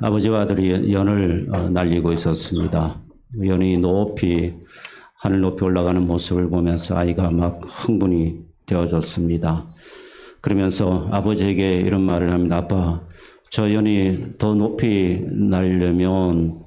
아버지와 아들이 연을 날리고 있었습니다. 연이 높이 하늘 높이 올라가는 모습을 보면서 아이가 막 흥분이 되어졌습니다. 그러면서 아버지에게 이런 말을 합니다. 아빠, 저 연이 더 높이 날려면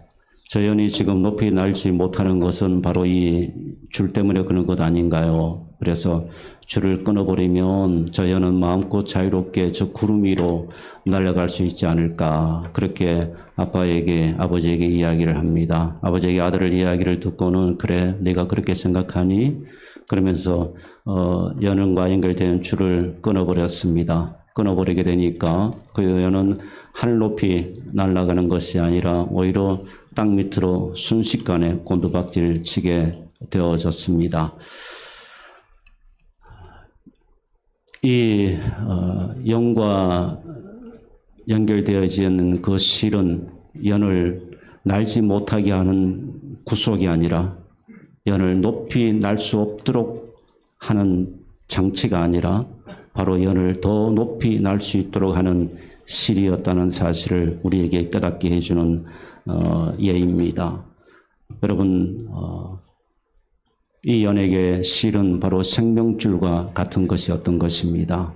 저 연이 지금 높이 날지 못하는 것은 바로 이 줄 때문에 그런 것 아닌가요? 그래서 줄을 끊어버리면 저 연은 마음껏 자유롭게 저 구름 위로 날아갈 수 있지 않을까. 그렇게 아버지에게 이야기를 합니다. 아버지에게 아들을 이야기를 듣고는 그래, 네가 그렇게 생각하니? 그러면서 연과 연결된 줄을 끊어버렸습니다. 끊어버리게 되니까 그 연은 하늘 높이 날아가는 것이 아니라 오히려 땅 밑으로 순식간에 곤두박질 치게 되어졌습니다. 이 연과 연결되어져 있는 그 실은 연을 날지 못하게 하는 구속이 아니라 연을 높이 날 수 없도록 하는 장치가 아니라 바로 연을 더 높이 날 수 있도록 하는 실이었다는 사실을 우리에게 깨닫게 해주는 예입니다. 여러분, 이 연에게 실은 바로 생명줄과 같은 것이었던 것입니다.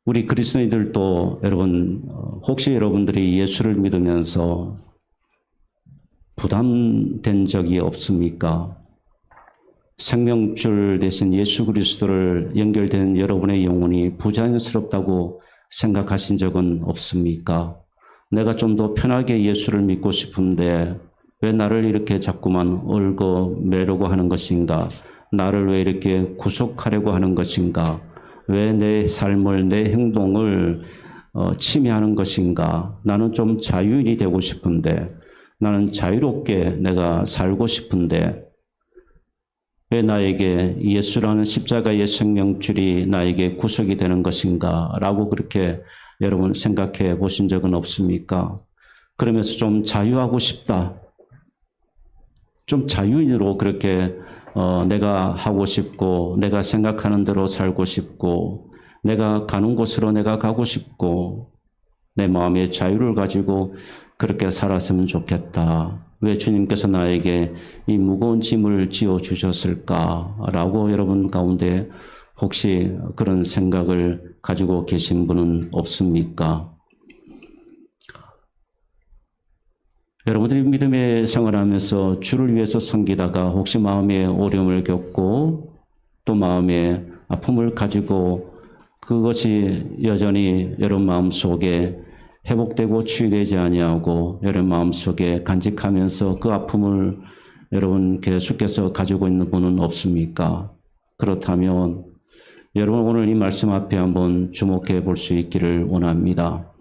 우리 그리스도인들도 여러분, 혹시 여러분들이 예수를 믿으면서 부담된 적이 없습니까? 생명줄 대신 예수 그리스도를 연결된 여러분의 영혼이 부자연스럽다고 생각하신 적은 없습니까? 내가 좀 더 편하게 예수를 믿고 싶은데 왜 나를 이렇게 자꾸만 얽어매려고 하는 것인가? 나를 왜 이렇게 구속하려고 하는 것인가? 왜 내 삶을, 내 행동을 침해하는 것인가? 나는 좀 자유인이 되고 싶은데, 나는 자유롭게 내가 살고 싶은데 왜 나에게 예수라는 십자가의 생명줄이 나에게 구속이 되는 것인가? 라고 그렇게 여러분 생각해 보신 적은 없습니까? 그러면서 좀 자유하고 싶다. 좀 자유인으로 그렇게 내가 하고 싶고 내가 생각하는 대로 살고 싶고 내가 가는 곳으로 내가 가고 싶고 내 마음의 자유를 가지고 그렇게 살았으면 좋겠다. 왜 주님께서 나에게 이 무거운 짐을 지어주셨을까라고 여러분 가운데 혹시 그런 생각을 가지고 계신 분은 없습니까? 여러분들이 믿음의 생활하면서 주를 위해서 섬기다가 혹시 마음에 어려움을 겪고 또 마음에 아픔을 가지고 그것이 여전히 여러분 마음속에 회복되고 치유되지 아니하고 여러분 마음속에 간직하면서 그 아픔을 여러분 계속해서 가지고 있는 분은 없습니까? 그렇다면 여러분 오늘 이 말씀 앞에 한번 주목해 볼 수 있기를 원합니다.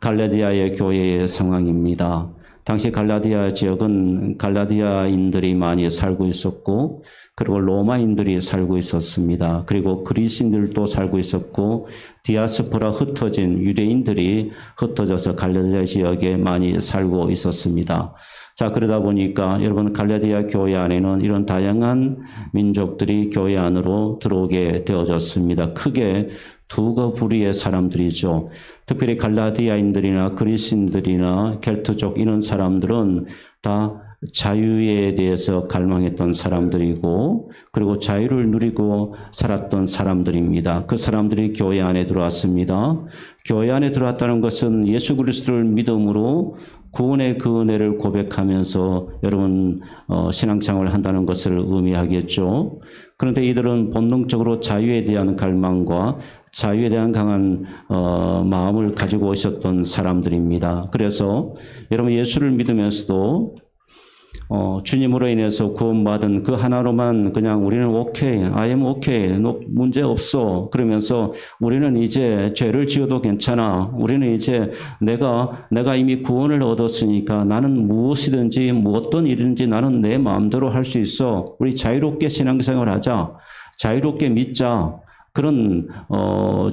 갈라디아의 교회의 상황입니다. 당시 갈라디아 지역은 갈라디아인들이 많이 살고 있었고 그리고 로마인들이 살고 있었습니다. 그리고 그리스인들도 살고 있었고 디아스포라 흩어진 유대인들이 흩어져서 갈라디아 지역에 많이 살고 있었습니다. 자, 그러다 보니까 여러분 갈라디아 교회 안에는 이런 다양한 민족들이 교회 안으로 들어오게 되어졌습니다. 크게 두 부류의 사람들이죠. 특별히 갈라디아인들이나 그리스인들이나 켈트족 이런 사람들은 다 자유에 대해서 갈망했던 사람들이고 그리고 자유를 누리고 살았던 사람들입니다. 그 사람들이 교회 안에 들어왔습니다. 교회 안에 들어왔다는 것은 예수 그리스도를 믿음으로 구원의 그 은혜를 고백하면서 여러분 신앙생활을 한다는 것을 의미하겠죠. 그런데 이들은 본능적으로 자유에 대한 갈망과 자유에 대한 강한 마음을 가지고 오셨던 사람들입니다. 그래서 여러분 예수를 믿으면서도 주님으로 인해서 구원받은 그 하나로만 그냥 우리는 오케이, I am okay, 문제 없어. 그러면서 우리는 이제 죄를 지어도 괜찮아. 우리는 이제 내가 이미 구원을 얻었으니까 나는 무엇이든지 어떤 일이든지 나는 내 마음대로 할 수 있어. 우리 자유롭게 신앙생활 하자. 자유롭게 믿자. 그런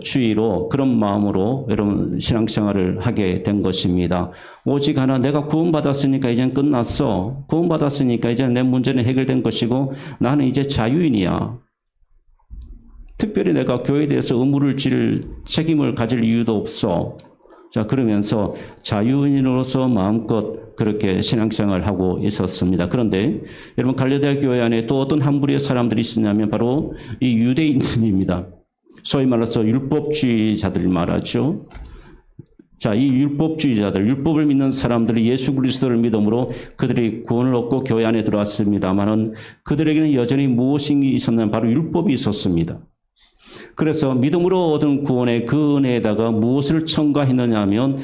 주의로 그런 마음으로 여러분 신앙생활을 하게 된 것입니다. 오직 하나 내가 구원받았으니까 이젠 끝났어. 구원받았으니까 이제 내 문제는 해결된 것이고 나는 이제 자유인이야. 특별히 내가 교회에 대해서 책임을 가질 이유도 없어. 자, 그러면서 자유인으로서 마음껏 그렇게 신앙생활을 하고 있었습니다. 그런데 여러분, 갈라디아 교회 안에 또 어떤 한 부류의 사람들이 있었냐면 바로 이 유대인들입니다. 소위 말해서 율법주의자들 말하죠. 자, 이 율법주의자들, 율법을 믿는 사람들이 예수 그리스도를 믿음으로 그들이 구원을 얻고 교회 안에 들어왔습니다만은 그들에게는 여전히 무엇이 있었냐면 바로 율법이 있었습니다. 그래서 믿음으로 얻은 구원의 그 은혜에다가 무엇을 첨가했느냐 하면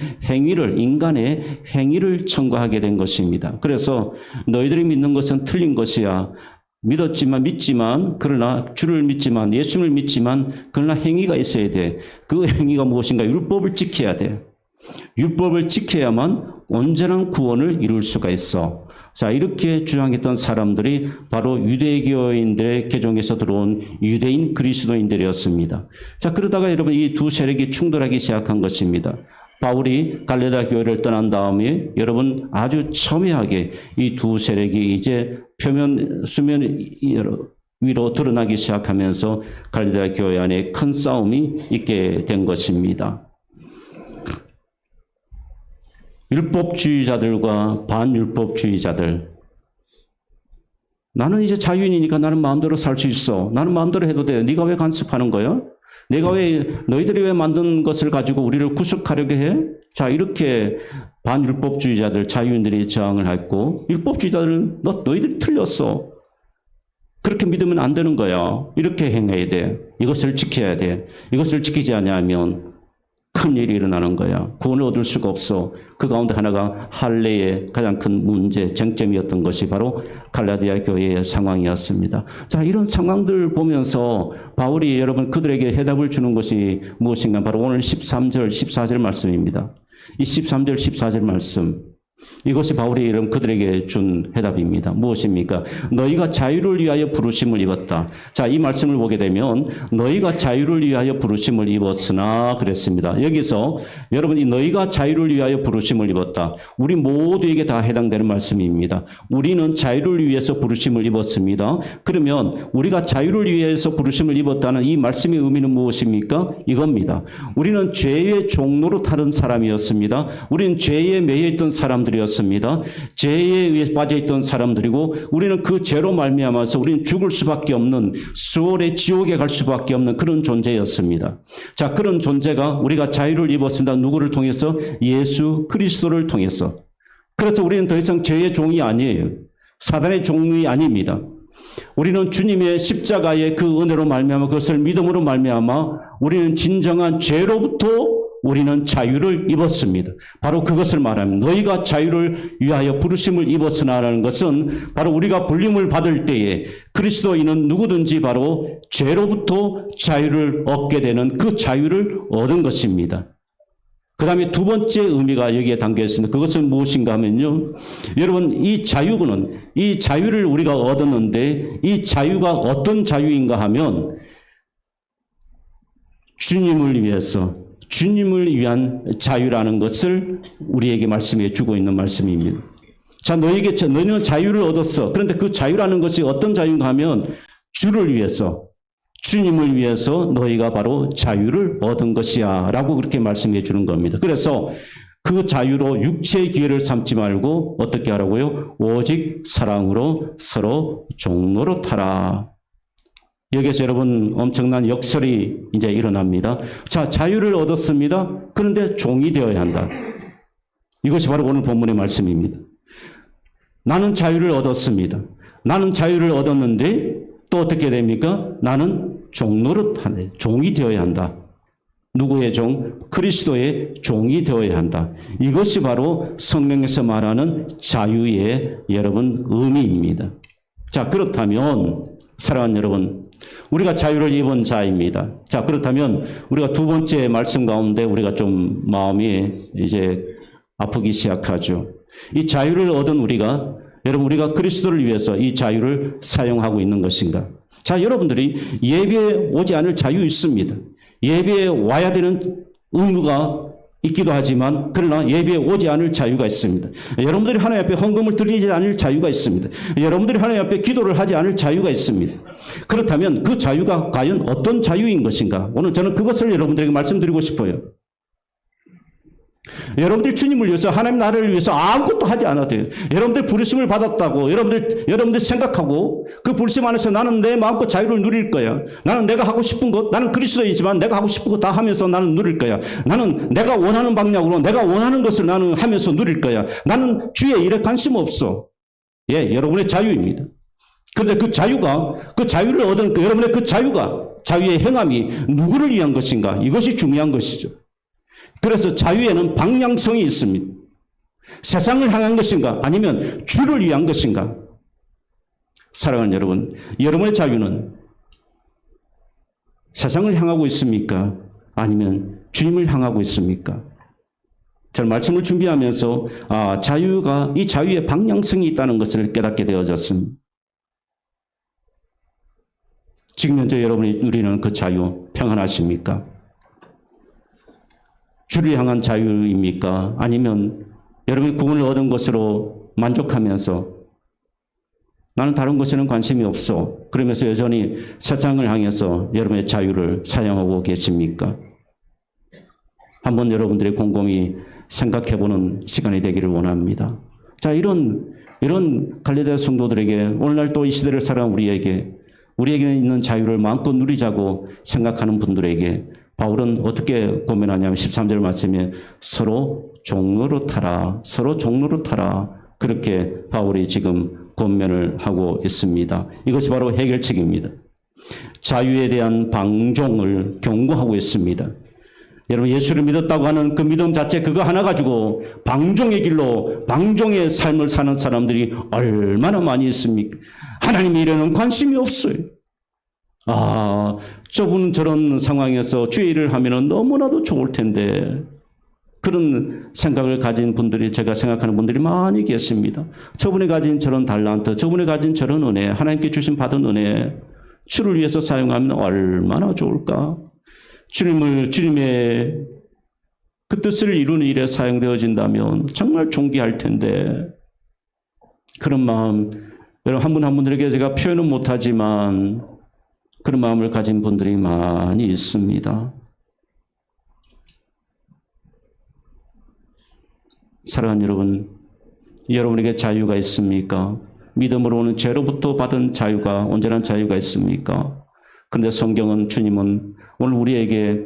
인간의 행위를 첨가하게 된 것입니다. 그래서 너희들이 믿는 것은 틀린 것이야. 믿지만 그러나 주를 믿지만 예수를 믿지만 그러나 행위가 있어야 돼. 그 행위가 무엇인가? 율법을 지켜야 돼. 율법을 지켜야만 온전한 구원을 이룰 수가 있어. 자, 이렇게 주장했던 사람들이 바로 유대교인들의 계종에서 들어온 유대인 그리스도인들이었습니다. 자, 그러다가 여러분 이 두 세력이 충돌하기 시작한 것입니다. 바울이 갈라디아 교회를 떠난 다음에 여러분 아주 첨예하게 이 두 세력이 이제 수면 위로 드러나기 시작하면서 갈라디아 교회 안에 큰 싸움이 있게 된 것입니다. 율법주의자들과 반율법주의자들. 나는 이제 자유인이니까 나는 마음대로 살 수 있어. 나는 마음대로 해도 돼. 네가 왜 간섭하는 거야? 너희들이 왜 만든 것을 가지고 우리를 구속하려고 해? 자, 이렇게 반율법주의자들, 자유인들이 저항을 했고, 율법주의자들은 너희들이 틀렸어. 그렇게 믿으면 안 되는 거야. 이렇게 행해야 돼. 이것을 지켜야 돼. 이것을 지키지 않으면 큰일이 일어나는 거야. 구원을 얻을 수가 없어. 그 가운데 하나가 할례의 가장 큰 문제, 쟁점이었던 것이 바로 갈라디아 교회의 상황이었습니다. 자, 이런 상황들 보면서 바울이 여러분 그들에게 해답을 주는 것이 무엇인가? 바로 오늘 13절, 14절 말씀입니다. 이 13절, 14절 말씀. 이것이 바울이 이런 그들에게 준 해답입니다. 무엇입니까? 너희가 자유를 위하여 부르심을 입었다. 자, 이 말씀을 보게 되면 너희가 자유를 위하여 부르심을 입었으나 그랬습니다. 여기서 여러분 이 너희가 자유를 위하여 부르심을 입었다. 우리 모두에게 다 해당되는 말씀입니다. 우리는 자유를 위해서 부르심을 입었습니다. 그러면 우리가 자유를 위해서 부르심을 입었다는 이 말씀의 의미는 무엇입니까? 이겁니다. 우리는 죄의 종로로 타는 사람이었습니다. 우리는 죄에 매여있던 사람들이었습니다. 죄에 의해 빠져있던 사람들이고 우리는 그 죄로 말미암아서 우리는 죽을 수밖에 없는 수월의 지옥에 갈 수밖에 없는 그런 존재였습니다. 자, 그런 존재가 우리가 자유를 입었습니다. 누구를 통해서? 예수 그리스도를 통해서. 그래서 우리는 더 이상 죄의 종이 아니에요. 사단의 종이 아닙니다. 우리는 주님의 십자가의 그 은혜로 말미암아 그것을 믿음으로 말미암아 우리는 진정한 죄로부터 우리는 자유를 입었습니다. 바로 그것을 말합니다. 너희가 자유를 위하여 부르심을 입었으나라는 것은 바로 우리가 불림을 받을 때에 그리스도인은 누구든지 바로 죄로부터 자유를 얻게 되는 그 자유를 얻은 것입니다. 그 다음에 두 번째 의미가 여기에 담겨 있습니다. 그것은 무엇인가 하면요. 여러분, 이 자유를 우리가 얻었는데 이 자유가 어떤 자유인가 하면 주님을 위한 자유라는 것을 우리에게 말씀해 주고 있는 말씀입니다. 자, 너희는 자유를 얻었어. 그런데 그 자유라는 것이 어떤 자유인가 하면 주님을 위해서 너희가 바로 자유를 얻은 것이야 라고 그렇게 말씀해 주는 겁니다. 그래서 그 자유로 육체의 기회를 삼지 말고 어떻게 하라고요? 오직 사랑으로 서로 종로로 타라. 여기에서 여러분 엄청난 역설이 이제 일어납니다. 자, 자유를 얻었습니다. 그런데 종이 되어야 한다. 이것이 바로 오늘 본문의 말씀입니다. 나는 자유를 얻었습니다. 나는 자유를 얻었는데 또 어떻게 됩니까? 나는 종이 되어야 한다. 누구의 종? 그리스도의 종이 되어야 한다. 이것이 바로 성경에서 말하는 자유의 여러분 의미입니다. 자, 그렇다면 사랑하는 여러분, 우리가 자유를 입은 자입니다. 자, 그렇다면 우리가 두 번째 말씀 가운데 우리가 좀 마음이 이제 아프기 시작하죠. 이 자유를 얻은 우리가 그리스도를 위해서 이 자유를 사용하고 있는 것인가? 자, 여러분들이 예배에 오지 않을 자유 있습니다. 예배에 와야 되는 의무가 있기도 하지만 그러나 예배에 오지 않을 자유가 있습니다. 여러분들이 하나님 앞에 헌금을 드리지 않을 자유가 있습니다. 여러분들이 하나님 앞에 기도를 하지 않을 자유가 있습니다. 그렇다면 그 자유가 과연 어떤 자유인 것인가? 오늘 저는 그것을 여러분들에게 말씀드리고 싶어요. 여러분들 주님을 위해서, 하나님 나라를 위해서 아무것도 하지 않아도 돼요. 여러분들 부르심을 받았다고 여러분들 생각하고 그 부르심 안에서 나는 내 마음껏 자유를 누릴 거야. 나는 내가 하고 싶은 것, 나는 그리스도이지만 내가 하고 싶은 것 다 하면서 나는 누릴 거야. 나는 내가 원하는 방향으로 내가 원하는 것을 나는 하면서 누릴 거야. 나는 주의 일에 관심 없어. 예, 여러분의 자유입니다. 그런데 그 자유를 얻은 여러분의 그 자유의 행함이 누구를 위한 것인가? 이것이 중요한 것이죠. 그래서 자유에는 방향성이 있습니다. 세상을 향한 것인가? 아니면 주를 위한 것인가? 사랑하는 여러분, 여러분의 자유는 세상을 향하고 있습니까? 아니면 주님을 향하고 있습니까? 저는 말씀을 준비하면서 이 자유의 방향성이 있다는 것을 깨닫게 되어졌습니다. 지금 현재 여러분이 누리는 그 자유 평안하십니까? 주를 향한 자유입니까? 아니면 여러분이 구원을 얻은 것으로 만족하면서 나는 다른 것에는 관심이 없어. 그러면서 여전히 세상을 향해서 여러분의 자유를 사용하고 계십니까? 한번 여러분들이 곰곰이 생각해보는 시간이 되기를 원합니다. 자, 이런 갈라디아 성도들에게 오늘날 또 이 시대를 살아가는 우리에게 있는 자유를 마음껏 누리자고 생각하는 분들에게 바울은 어떻게 고면하냐면 13절 말씀에 서로 종로로 타라. 그렇게 바울이 지금 권면을 하고 있습니다. 이것이 바로 해결책입니다. 자유에 대한 방종을 경고하고 있습니다. 여러분, 예수를 믿었다고 하는 그 믿음 자체 그거 하나 가지고 방종의 길로 방종의 삶을 사는 사람들이 얼마나 많이 있습니까? 하나님의 일에는 관심이 없어요. 저분은 저런 상황에서 주의 일을 하면 너무나도 좋을 텐데, 그런 생각을 가진 분들이, 제가 생각하는 분들이 많이 계십니다. 저분이 가진 저런 달란트, 저분이 가진 저런 은혜, 하나님께 주신 받은 은혜, 주를 위해서 사용하면 얼마나 좋을까? 주님의 그 뜻을 이루는 일에 사용되어진다면 정말 존귀할 텐데, 그런 마음, 여러분 한 분 한 분들에게 제가 표현은 못하지만 그런 마음을 가진 분들이 많이 있습니다. 사랑하는 여러분, 여러분에게 자유가 있습니까? 믿음으로 오는 죄로부터 받은 자유가, 온전한 자유가 있습니까? 그런데 성경은, 주님은 오늘 우리에게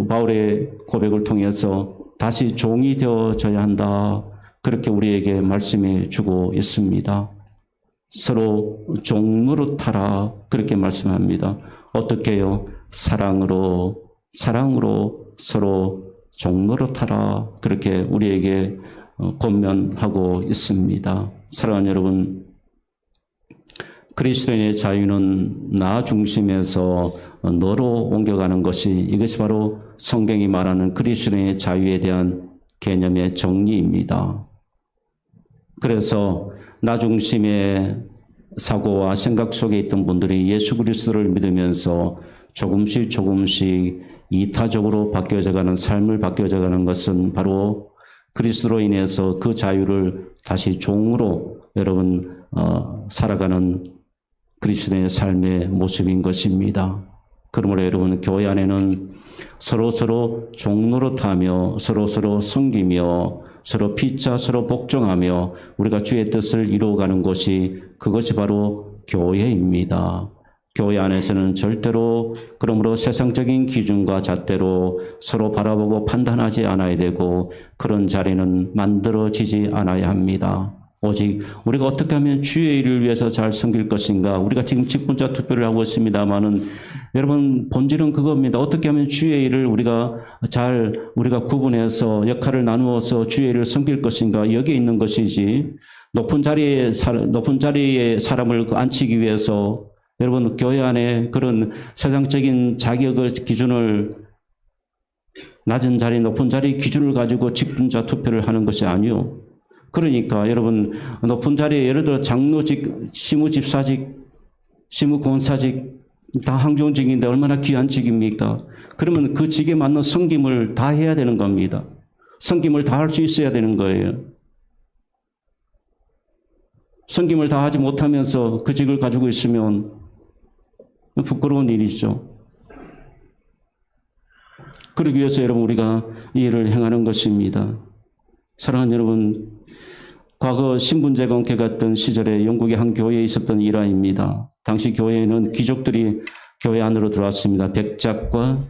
바울의 고백을 통해서 다시 종이 되어져야 한다, 그렇게 우리에게 말씀해 주고 있습니다. 서로 종로로 타라, 그렇게 말씀합니다. 어떻게 해요? 사랑으로 서로 종로로 타라, 그렇게 우리에게 권면하고 있습니다. 사랑하는 여러분, 그리스도인의 자유는 나 중심에서 너로 옮겨가는 것이, 이것이 바로 성경이 말하는 그리스도인의 자유에 대한 개념의 정리입니다. 그래서 나 중심의 사고와 생각 속에 있던 분들이 예수 그리스도를 믿으면서 조금씩 이타적으로 바뀌어져가는, 삶을 바뀌어져가는 것은 바로 그리스도로 인해서 그 자유를 다시 종으로 여러분 살아가는 그리스도의 삶의 모습인 것입니다. 그러므로 여러분, 교회 안에는 서로 종로로 타며 서로 섬기며 서로 피차 서로 복종하며 우리가 주의 뜻을 이루어가는 것이, 그것이 바로 교회입니다. 교회 안에서는 절대로 그러므로 세상적인 기준과 잣대로 서로 바라보고 판단하지 않아야 되고, 그런 자리는 만들어지지 않아야 합니다. 오직 우리가 어떻게 하면 주의 일을 위해서 잘 섬길 것인가. 우리가 지금 직분자 투표를 하고 있습니다만은 여러분, 본질은 그겁니다. 어떻게 하면 주의 일을 우리가 구분해서 역할을 나누어서 주의 일을 섬길 것인가. 여기에 있는 것이지, 높은 자리에 사람을 앉히기 위해서 여러분, 교회 안에 그런 세상적인 자격을, 기준을, 낮은 자리, 높은 자리 기준을 가지고 직분자 투표를 하는 것이 아니요. 그러니까 여러분, 높은 자리에 예를 들어 장로직, 시무집사직, 시무권사직 다 항종직인데 얼마나 귀한 직입니까? 그러면 그 직에 맞는 섬김을 다 해야 되는 겁니다. 섬김을 다 할 수 있어야 되는 거예요. 섬김을 다 하지 못하면서 그 직을 가지고 있으면 부끄러운 일이죠. 그러기 위해서 여러분, 우리가 이 일을 행하는 것입니다. 사랑하는 여러분, 과거 신분제가 같던 시절에 영국의 한 교회에 있었던 일화입니다. 당시 교회에는 귀족들이 교회 안으로 들어왔습니다. 백작과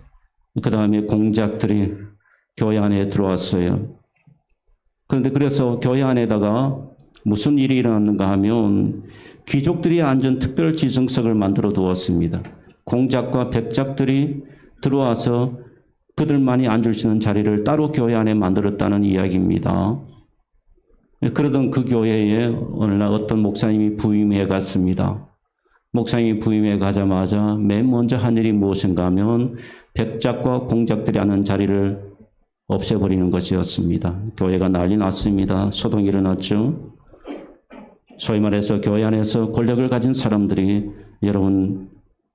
그 다음에 공작들이 교회 안에 들어왔어요. 그런데 그래서 교회 안에다가 무슨 일이 일어났는가 하면 귀족들이 앉은 특별 지정석을 만들어 두었습니다. 공작과 백작들이 들어와서 그들만이 앉을 수 있는 자리를 따로 교회 안에 만들었다는 이야기입니다. 그러던 그 교회에 어느 날 어떤 목사님이 부임해 갔습니다. 목사님이 부임해 가자마자 맨 먼저 한 일이 무엇인가 하면 백작과 공작들이 앉는 자리를 없애버리는 것이었습니다. 교회가 난리 났습니다. 소동이 일어났죠. 소위 말해서 교회 안에서 권력을 가진 사람들이 여러분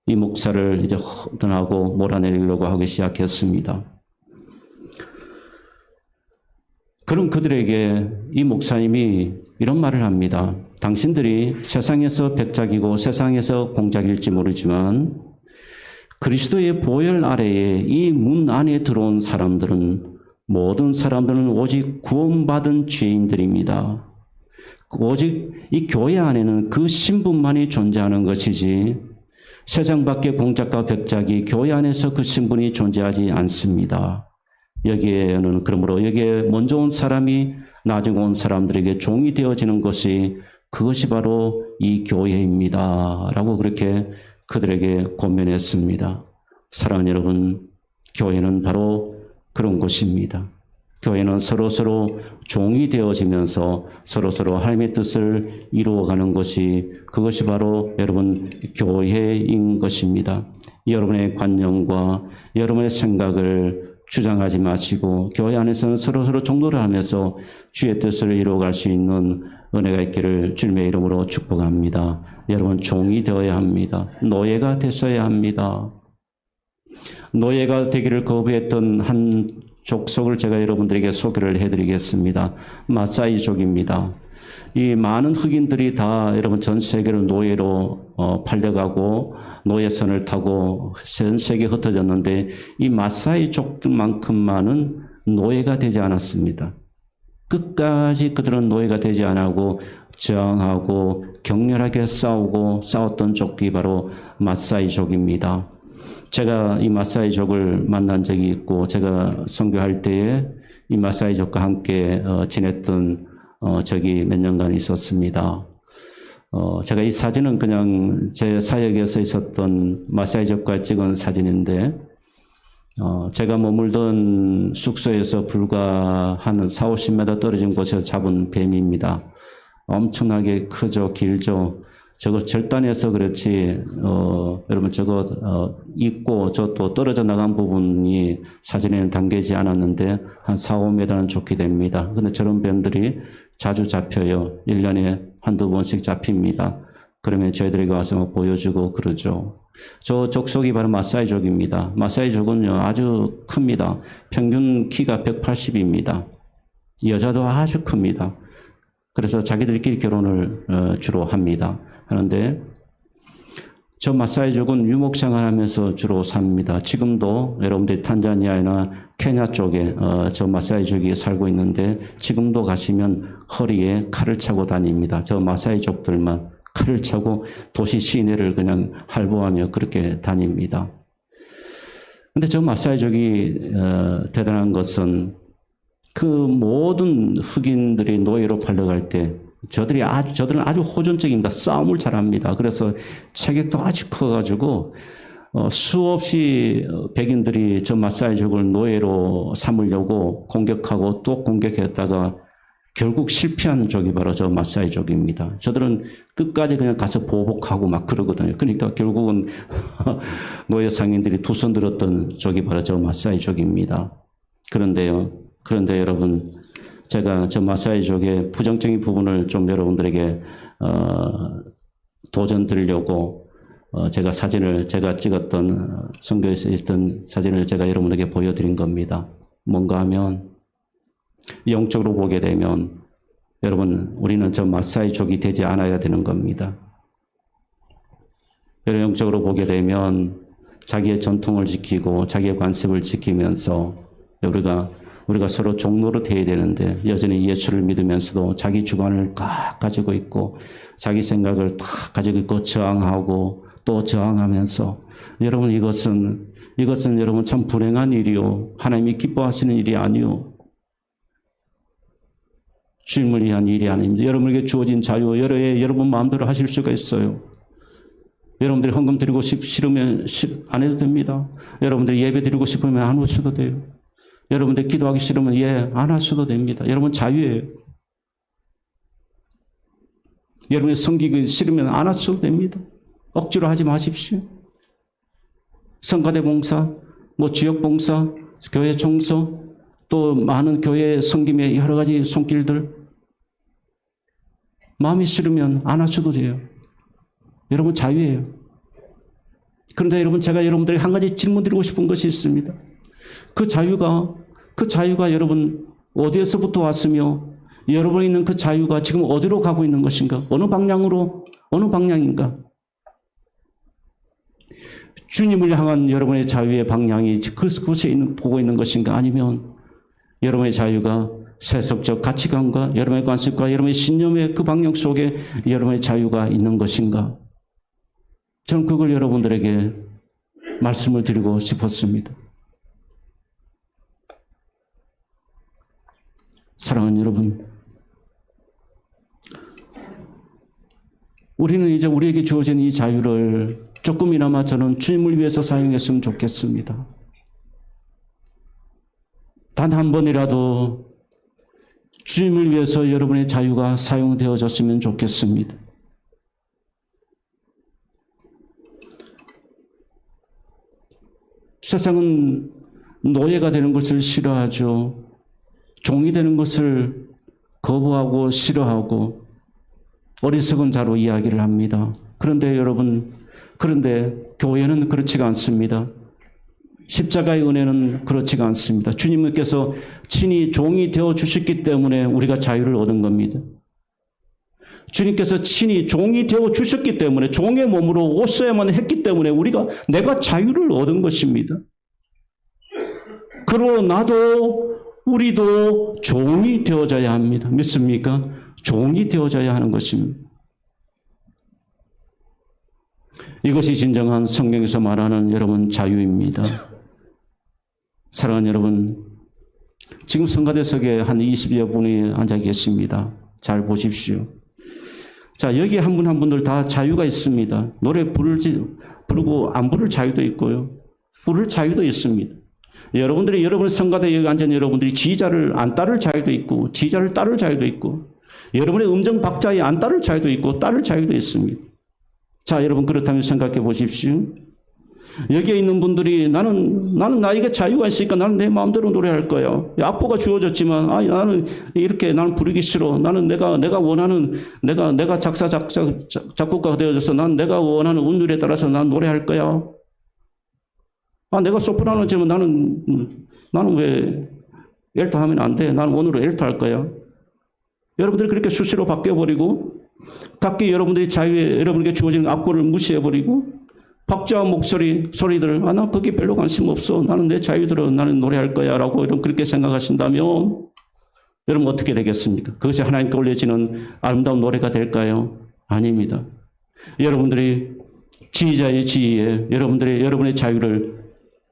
이 목사를 이제 허전하고 몰아내리려고 하기 시작했습니다. 그럼 그들에게 이 목사님이 이런 말을 합니다. 당신들이 세상에서 백작이고 세상에서 공작일지 모르지만 그리스도의 보혈 아래에 이 문 안에 들어온 사람들은 모든 사람들은 오직 구원받은 죄인들입니다. 오직 이 교회 안에는 그 신분만이 존재하는 것이지 세상 밖의 공작과 백작이 교회 안에서 그 신분이 존재하지 않습니다. 여기에는 그러므로 여기에 먼저 온 사람이 나중에 온 사람들에게 종이 되어지는 것이 그것이 바로 이 교회입니다. 라고 그렇게 그들에게 권면했습니다. 사랑하는 여러분, 교회는 바로 그런 곳입니다. 교회는 서로서로 종이 되어지면서 서로서로 하나님의 뜻을 이루어가는 것이 그것이 바로 여러분 교회인 것입니다. 여러분의 관념과 여러분의 생각을 주장하지 마시고 교회 안에서는 서로서로 종로를 하면서 주의 뜻을 이루어갈 수 있는 은혜가 있기를 주님의 이름으로 축복합니다. 여러분 종이 되어야 합니다. 노예가 되어야 합니다. 노예가 되기를 거부했던 한 족속을 제가 여러분들에게 소개를 해드리겠습니다. 마사이족입니다. 이 많은 흑인들이 다 여러분 전 세계로 노예로 팔려가고 노예선을 타고 전 세계에 흩어졌는데 이 마사이족들만큼만은 노예가 되지 않았습니다. 끝까지 그들은 노예가 되지 않고 저항하고 격렬하게 싸웠던 족이 바로 마사이족입니다. 제가 이 마사이족을 만난 적이 있고 제가 선교할 때에 이 마사이족과 함께 지냈던 적이 몇 년간 있었습니다. 제가 이 사진은 그냥 제 사역에서 있었던 마사이족과 찍은 사진인데 제가 머물던 숙소에서 불과 한 4, 50m 떨어진 곳에서 잡은 뱀입니다. 엄청나게 크죠, 길죠. 저거 절단해서 그렇지, 여러분 저거, 있고 저 또 떨어져 나간 부분이 사진에는 담기지 않았는데 한 4, 5m는 좋게 됩니다. 근데 저런 뱀들이 자주 잡혀요. 1년에 한두 번씩 잡힙니다. 그러면 저희들에게 와서 보여주고 그러죠. 저 족속이 바로 마사이족입니다. 마사이족은요, 아주 큽니다. 평균 키가 180입니다. 여자도 아주 큽니다. 그래서 자기들끼리 결혼을 주로 합니다. 하는데 저 마사이족은 유목생활하면서 주로 삽니다. 지금도 여러분들이 탄자니아나 케냐 쪽에 저 마사이족이 살고 있는데 지금도 가시면 허리에 칼을 차고 다닙니다. 저 마사이족들만 칼을 차고 도시 시내를 그냥 활보하며 그렇게 다닙니다. 근데 저 마사이족이 대단한 것은 그 모든 흑인들이 노예로 팔려갈 때 저들은 아주 호전적입니다. 싸움을 잘합니다. 그래서 체격도 아주 커가지고 수없이 백인들이 저 마사이족을 노예로 삼으려고 공격하고 또 공격했다가 결국 실패한 족이 바로 저 마사이족입니다. 저들은 끝까지 그냥 가서 보복하고 막 그러거든요. 그러니까 결국은 노예 상인들이 두 손 들었던 족이 바로 저 마사이족입니다. 그런데 여러분, 제가 저 마사이족의 부정적인 부분을 좀 여러분들에게 도전 드리려고 제가 찍었던 선교에서 있던 사진을 제가 여러분에게 보여드린 겁니다. 뭔가 하면 영적으로 보게 되면 여러분 우리는 저 마사이족이 되지 않아야 되는 겁니다. 여러분 영적으로 보게 되면 자기의 전통을 지키고 자기의 관습을 지키면서 우리가 우리가 서로 종노릇해야 되는데 여전히 예수를 믿으면서도 자기 주관을 딱 가지고 있고 자기 생각을 딱 가지고 있고 저항하고 또 저항하면서 여러분 이것은 여러분 참 불행한 일이요. 하나님이 기뻐하시는 일이 아니요. 주님을 위한 일이 아닙니다. 여러분에게 주어진 자유 여러분 마음대로 하실 수가 있어요. 여러분들이 헌금 드리고 싫으면 안 해도 됩니다. 여러분들이 예배 드리고 싶으면 안 오셔도 돼요. 여러분들 기도하기 싫으면 안 하셔도 됩니다. 여러분 자유예요. 여러분이 섬기기 싫으면 안 하셔도 됩니다. 억지로 하지 마십시오. 성가대 봉사, 지역 봉사, 교회 청소, 또 많은 교회 섬김의 여러 가지 손길들. 마음이 싫으면 안 하셔도 돼요. 여러분 자유예요. 그런데 여러분 제가 여러분들에게 한 가지 질문 드리고 싶은 것이 있습니다. 그 자유가 여러분 어디에서부터 왔으며 여러분이 있는 그 자유가 지금 어디로 가고 있는 것인가? 어느 방향인가? 주님을 향한 여러분의 자유의 방향이 그곳에 보고 있는 것인가? 아니면 여러분의 자유가 세속적 가치관과 여러분의 관습과 여러분의 신념의 그 방향 속에 여러분의 자유가 있는 것인가? 저는 그걸 여러분들에게 말씀을 드리고 싶었습니다. 사랑하는 여러분, 우리는 이제 우리에게 주어진 이 자유를 조금이나마 저는 주님을 위해서 사용했으면 좋겠습니다. 단 한 번이라도 주님을 위해서 여러분의 자유가 사용되어졌으면 좋겠습니다. 세상은 노예가 되는 것을 싫어하죠. 종이 되는 것을 거부하고 싫어하고 어리석은 자로 이야기를 합니다. 그런데 여러분, 교회는 그렇지가 않습니다. 십자가의 은혜는 그렇지가 않습니다. 주님께서 친히 종이 되어 주셨기 때문에 우리가 자유를 얻은 겁니다. 주님께서 친히 종이 되어 주셨기 때문에 종의 몸으로 오셔야만 했기 때문에 내가 자유를 얻은 것입니다. 그러나 우리도 종이 되어져야 합니다. 믿습니까? 종이 되어져야 하는 것입니다. 이것이 진정한 성경에서 말하는 여러분 자유입니다. 사랑하는 여러분, 지금 성가대석에 한 20여 분이 앉아 계십니다. 잘 보십시오. 자, 여기 한 분 한 분들 다 자유가 있습니다. 노래 부르고 안 부를 자유도 있고요. 부를 자유도 있습니다. 여러분들이 성가대에 여기 앉은 여러분들이 지휘자를 안 따를 자유도 있고 지휘자를 따를 자유도 있고 여러분의 음정 박자에 안 따를 자유도 있고 따를 자유도 있습니다. 자, 여러분 그렇다면 생각해 보십시오. 여기에 있는 분들이 나는 나에게 자유가 있으니까 나는 내 마음대로 노래할 거야. 악보가 주어졌지만 나는 부르기 싫어. 나는 내가 원하는 내가 작곡가가 되어져서 난 내가 원하는 운율에 따라서 난 노래할 거야. 내가 소프라노 지면 나는 왜 엘토 하면 안 돼? 나는 오늘은 엘토 할 거야. 여러분들이 그렇게 수시로 바뀌어버리고 각기 여러분들이 자유에 여러분에게 주어진 악보를 무시해버리고 박자와 소리들 나 거기 별로 관심 없어. 나는 내 자유대로 나는 노래할 거야 라고 그렇게 생각하신다면 여러분 어떻게 되겠습니까? 그것이 하나님께 올려지는 아름다운 노래가 될까요? 아닙니다. 여러분들이 지휘자의 지휘에 여러분의 자유를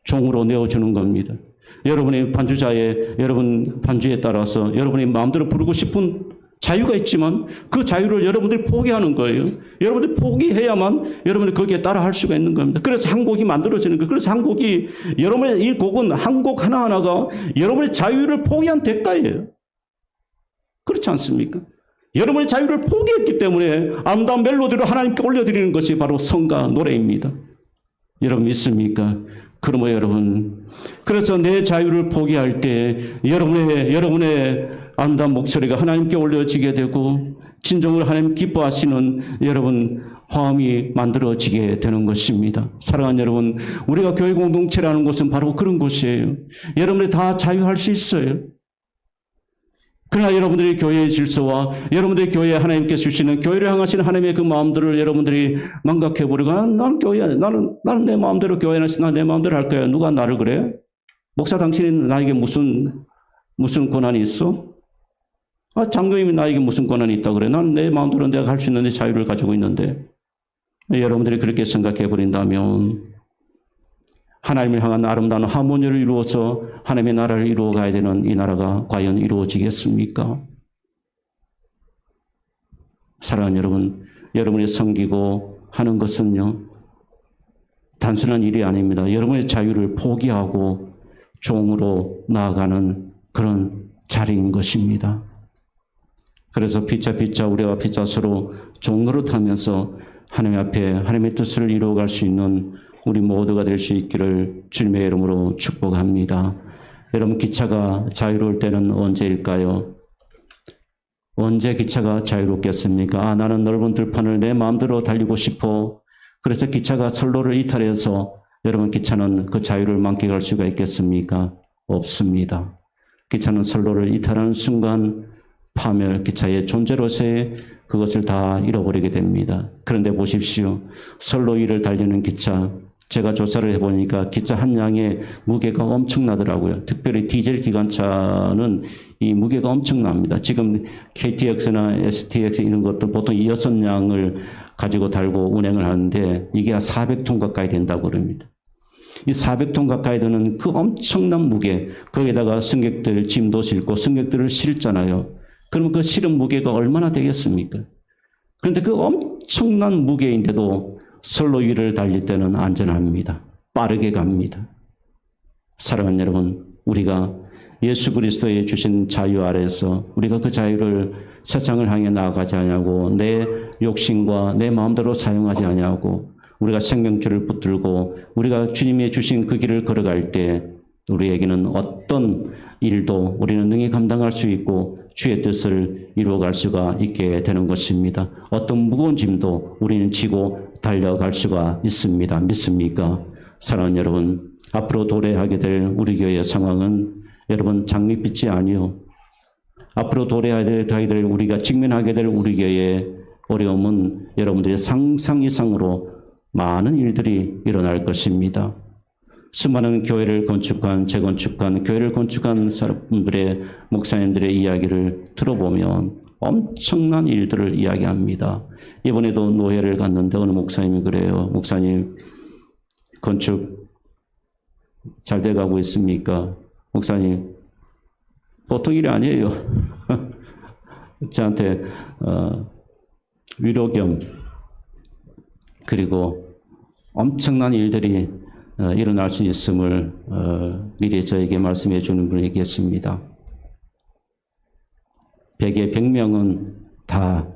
종으로 내어주는 겁니다. 여러분의 여러분 반주에 따라서 여러분이 마음대로 부르고 싶은 자유가 있지만 그 자유를 여러분들이 포기하는 거예요. 여러분들이 포기해야만 여러분이 거기에 따라 할 수가 있는 겁니다. 그래서 한 곡이 만들어지는 거예요. 그래서 여러분의 이 곡은 한 곡 하나하나가 여러분의 자유를 포기한 대가예요. 그렇지 않습니까? 여러분의 자유를 포기했기 때문에 아름다운 멜로디로 하나님께 올려드리는 것이 바로 성가 노래입니다. 여러분 믿습니까? 그러면 여러분, 그래서 내 자유를 포기할 때 여러분의 아름다운 목소리가 하나님께 올려지게 되고 진정으로 하나님 기뻐하시는 여러분 화음이 만들어지게 되는 것입니다. 사랑하는 여러분, 우리가 교회 공동체라는 곳은 바로 그런 곳이에요. 여러분들이 다 자유할 수 있어요. 그러나 여러분들이 교회의 질서와 여러분들이 교회에 하나님께서 주시는 교회를 향하시는 하나님의 그 마음들을 여러분들이 망각해버리고 나는 내 마음대로 교회는 난 내 마음대로 할 거야. 누가 나를 그래? 목사 당신이 나에게 무슨 무슨 권한이 있어? 장로님이 나에게 무슨 권한이 있다고 그래? 난 내 마음대로 내가 할 수 있는 내 자유를 가지고 있는데. 여러분들이 그렇게 생각해 버린다면 하나님을 향한 아름다운 하모니를 이루어서 하나님의 나라를 이루어 가야 되는 이 나라가 과연 이루어지겠습니까? 사랑하는 여러분, 여러분이 섬기고 하는 것은요, 단순한 일이 아닙니다. 여러분의 자유를 포기하고 종으로 나아가는 그런 자리인 것입니다. 그래서 피차 우리와 피차 서로 종노릇하면서 하나님 앞에 하나님의 뜻을 이루어갈 수 있는 우리 모두가 될 수 있기를 주님의 이름으로 축복합니다. 여러분, 기차가 자유로울 때는 언제일까요? 언제 기차가 자유롭겠습니까? 나는 넓은 들판을 내 마음대로 달리고 싶어. 그래서 기차가 선로를 이탈해서 여러분, 기차는 그 자유를 만끽할 수가 있겠습니까? 없습니다. 기차는 선로를 이탈하는 순간 파멸, 기차의 존재로서의 그것을 다 잃어버리게 됩니다. 그런데 보십시오. 선로 위를 달리는 기차, 제가 조사를 해보니까 기차 한 량의 무게가 엄청나더라고요. 특별히 디젤 기관차는 이 무게가 엄청납니다. 지금 KTX나 STX 이런 것도 보통 6량을 가지고 달고 운행을 하는데 이게 한 400톤 가까이 된다고 그럽니다. 이 400톤 가까이 되는 그 엄청난 무게, 거기에다가 승객들 짐도 싣고 승객들을 실잖아요. 그러면 그 실은 무게가 얼마나 되겠습니까? 그런데 그 엄청난 무게인데도 선로 위를 달릴 때는 안전합니다. 빠르게 갑니다. 사랑하는 여러분, 우리가 예수 그리스도의 주신 자유 아래서 우리가 그 자유를 세상을 향해 나아가지 않냐고, 내 욕심과 내 마음대로 사용하지 않냐고, 우리가 생명줄을 붙들고 우리가 주님이 주신 그 길을 걸어갈 때 우리에게는 어떤 일도 우리는 능히 감당할 수 있고 주의 뜻을 이루어갈 수가 있게 되는 것입니다. 어떤 무거운 짐도 우리는 지고 달려갈 수가 있습니다. 믿습니까? 사랑하는 여러분, 앞으로 도래하게 될 우리 교회의 상황은 여러분 장밋빛이 아니요. 앞으로 도래하게 될 우리가 직면하게 될 우리 교회의 어려움은 여러분들의 상상 이상으로 많은 일들이 일어날 것입니다. 수많은 교회를 건축한, 재건축한, 교회를 건축한 사람들의, 목사님들의 이야기를 들어보면 엄청난 일들을 이야기합니다. 이번에도 노회를 갔는데 어느 목사님이 그래요. 목사님, 건축 잘 돼가고 있습니까? 목사님, 보통 일이 아니에요. 저한테 위로 겸 그리고 엄청난 일들이 일어날 수 있음을 미리 저에게 말씀해 주는 분이 계십니다. 100의 100명은 다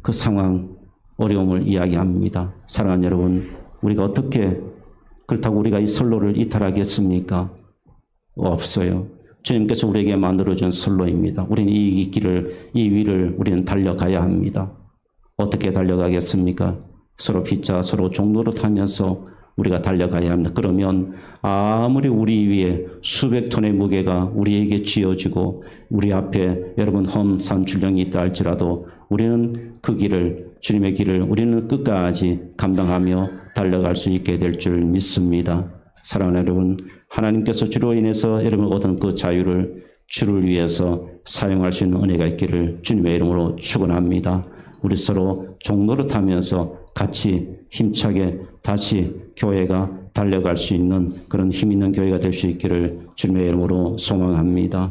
그 상황, 어려움을 이야기합니다. 사랑하는 여러분, 우리가 어떻게 그렇다고 우리가 이 선로를 이탈하겠습니까? 없어요. 주님께서 우리에게 만들어준 선로입니다. 우리는 이 길을, 이 위를 우리는 달려가야 합니다. 어떻게 달려가겠습니까? 서로 빗자, 서로 종노릇하면서 우리가 달려가야 합니다. 그러면 아무리 우리 위에 수백 톤의 무게가 우리에게 쥐어지고 우리 앞에 여러분 험산 줄령이 있다 할지라도 우리는 그 길을, 주님의 길을 우리는 끝까지 감당하며 달려갈 수 있게 될 줄 믿습니다. 사랑하는 여러분, 하나님께서 주로 인해서 여러분 얻은 그 자유를 주를 위해서 사용할 수 있는 은혜가 있기를 주님의 이름으로 축원합니다. 우리 서로 종노릇하면서 같이 힘차게 다시 교회가 달려갈 수 있는 그런 힘 있는 교회가 될 수 있기를 주님의 이름으로 소망합니다.